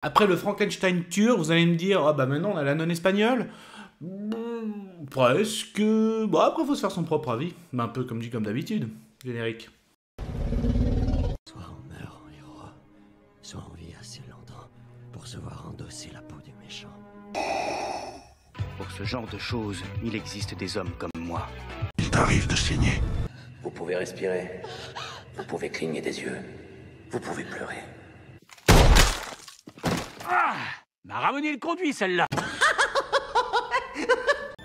Après le Frankenstein turc, vous allez me dire, ah bah maintenant on a la nonne espagnole. Presque. Bon, après faut se faire son propre avis. Un peu comme dit comme d'habitude. Générique. Soit on meurt en héros, soit on vit assez longtemps pour se voir endosser la peau du méchant. Pour ce genre de choses, il existe des hommes comme moi. Il t'arrive de saigner. Vous pouvez respirer, vous pouvez cligner des yeux, vous pouvez pleurer. Ah, m'a ramené le conduit, celle-là.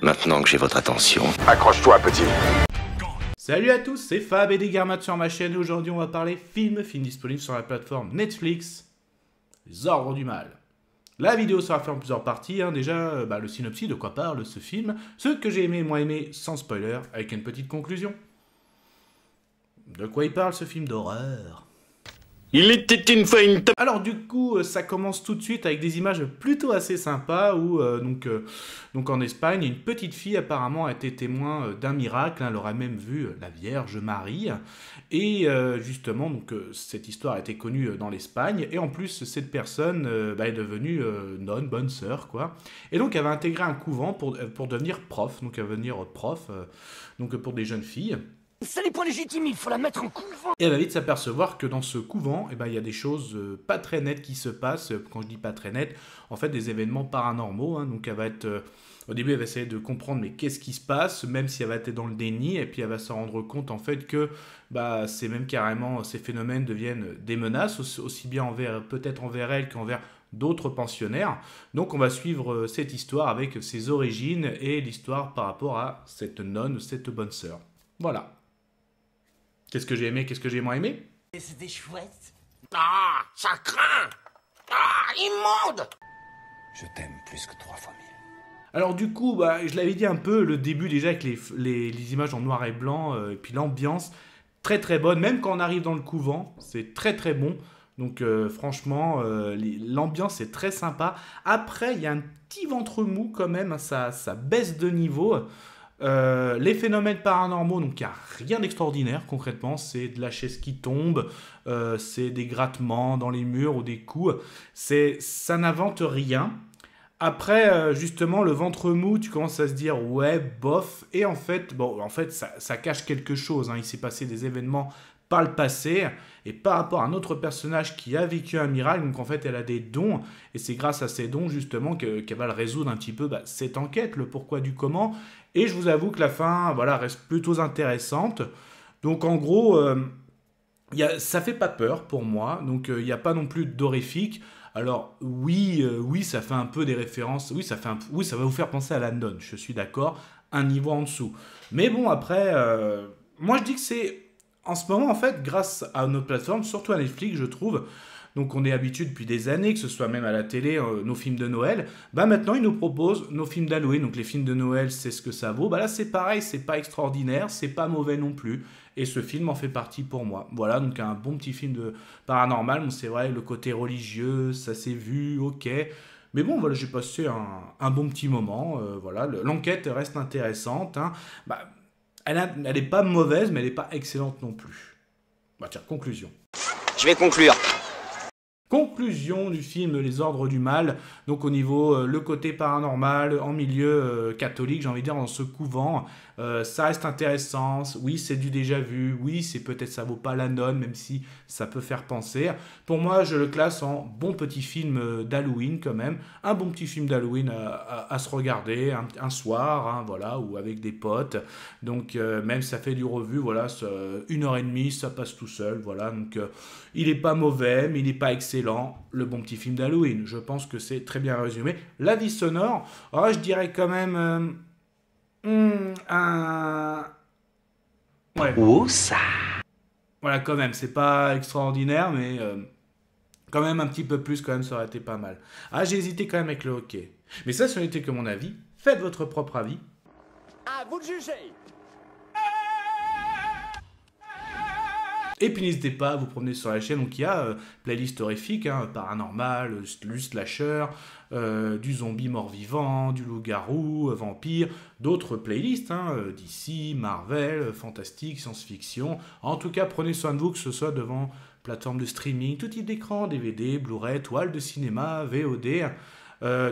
Maintenant que j'ai votre attention, Accroche-toi, petit. Salut à tous, c'est Fab et Degarmat sur ma chaîne et aujourd'hui on va parler film disponible sur la plateforme Netflix, Les Ordres du Mal. La vidéo sera faite en plusieurs parties, déjà le synopsis, de quoi parle ce film, ce que j'ai aimé et moins aimé sans spoiler, avec une petite conclusion. De quoi il parle ce film d'horreur ? Il était une fois une top. Alors du coup, ça commence tout de suite avec des images plutôt assez sympas où donc en Espagne, une petite fille apparemment a été témoin d'un miracle, elle aurait même vu la Vierge Marie et justement donc cette histoire a été connue dans l'Espagne et en plus cette personne est devenue nonne, bonne sœur quoi. Et donc elle va intégrer un couvent pour devenir prof, donc elle va devenir prof donc pour des jeunes filles. Ça n'est pas légitime, il faut la mettre en couvent. Et elle va vite s'apercevoir que dans ce couvent, il y a des choses pas très nettes qui se passent. Quand je dis pas très nettes, en fait des événements paranormaux. Donc elle va être, au début elle va essayer de comprendre mais qu'est-ce qui se passe, même si elle va être dans le déni, et puis elle va se rendre compte en fait que c'est même carrément ces phénomènes deviennent des menaces, aussi bien peut-être envers elle qu'envers d'autres pensionnaires. Donc on va suivre cette histoire avec ses origines et l'histoire par rapport à cette nonne, cette bonne sœur. Voilà. Qu'est-ce que j'ai aimé, qu'est-ce que j'ai moins aimé ? C'était chouette. Ah, ça craint. Ah, immonde. je t'aime plus que 3 fois 1000. Alors du coup, je l'avais dit un peu, le début déjà avec les images en noir et blanc, et puis l'ambiance, très très bonne, même quand on arrive dans le couvent, c'est très très bon. Donc franchement, l'ambiance est très sympa. Après, il y a un petit ventre mou quand même, ça baisse de niveau. Les phénomènes paranormaux, donc il n'y a rien d'extraordinaire concrètement, c'est de la chaise qui tombe, c'est des grattements dans les murs ou des coups, ça n'invente rien. Après, justement, le ventre mou, tu commences à se dire ouais, bof, et en fait, ça cache quelque chose, il s'est passé des événements par le passé, et par rapport à un autre personnage qui a vécu un miracle, donc en fait elle a des dons, et c'est grâce à ces dons justement qu'elle va le résoudre un petit peu cette enquête, le pourquoi du comment, et je vous avoue que la fin reste plutôt intéressante, donc en gros, ça fait pas peur pour moi, donc il n'y a pas non plus d'horrifique. Alors oui, ça fait un peu des références, oui ça va vous faire penser à la nonne, je suis d'accord, un niveau en dessous, mais bon après, moi je dis que c'est en ce moment, en fait, grâce à notre plateforme, surtout à Netflix, je trouve, donc on est habitué depuis des années, que ce soit même à la télé, nos films de Noël, maintenant ils nous proposent nos films d'Halloween, donc les films de Noël, c'est ce que ça vaut. Là c'est pareil, c'est pas extraordinaire, c'est pas mauvais non plus, et ce film en fait partie pour moi. Voilà, donc un bon petit film de paranormal, bon, c'est vrai, le côté religieux, ça s'est vu, ok, mais bon, voilà, j'ai passé un bon petit moment, l'enquête reste intéressante, elle n'est pas mauvaise, mais elle n'est pas excellente non plus. Tiens, conclusion. Je vais conclure. Conclusion du film Les Ordres du Mal, donc au niveau le côté paranormal, en milieu catholique, j'ai envie de dire, dans ce couvent, ça reste intéressant, oui c'est du déjà vu, oui c'est peut-être ça vaut pas la nonne, même si ça peut faire penser. Pour moi je le classe en bon petit film d'Halloween quand même, un bon petit film d'Halloween à se regarder un soir, ou avec des potes, donc même ça fait du revu, 1h30, ça passe tout seul, donc il est pas mauvais, mais il n'est pas excellent, le bon petit film d'Halloween. Je pense que c'est très bien résumé. La vie sonore, je dirais quand même ouais. Oh ça. Voilà, quand même, c'est pas extraordinaire, mais quand même un petit peu plus, quand même, ça aurait été pas mal. J'ai hésité quand même avec le hockey. Mais ça n'était que mon avis. Faites votre propre avis. À vous de juger. Et puis n'hésitez pas à vous promener sur la chaîne, donc il y a playlist horrifique, paranormal, du slasher, du zombie mort-vivant, du loup-garou, vampire, d'autres playlists, DC, Marvel, fantastique, science-fiction. En tout cas, prenez soin de vous, que ce soit devant plateforme de streaming, tout type d'écran, DVD, Blu-ray, toile de cinéma, VOD.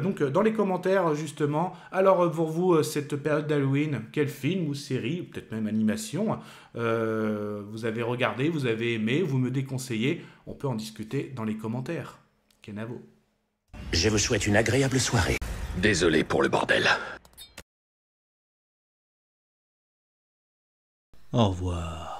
Donc dans les commentaires justement, alors pour vous cette période d'Halloween, quel film ou série, ou peut-être même animation, vous avez regardé, vous avez aimé, vous me déconseillez, on peut en discuter dans les commentaires. Kenavo. Je vous souhaite une agréable soirée. Désolé pour le bordel. Au revoir.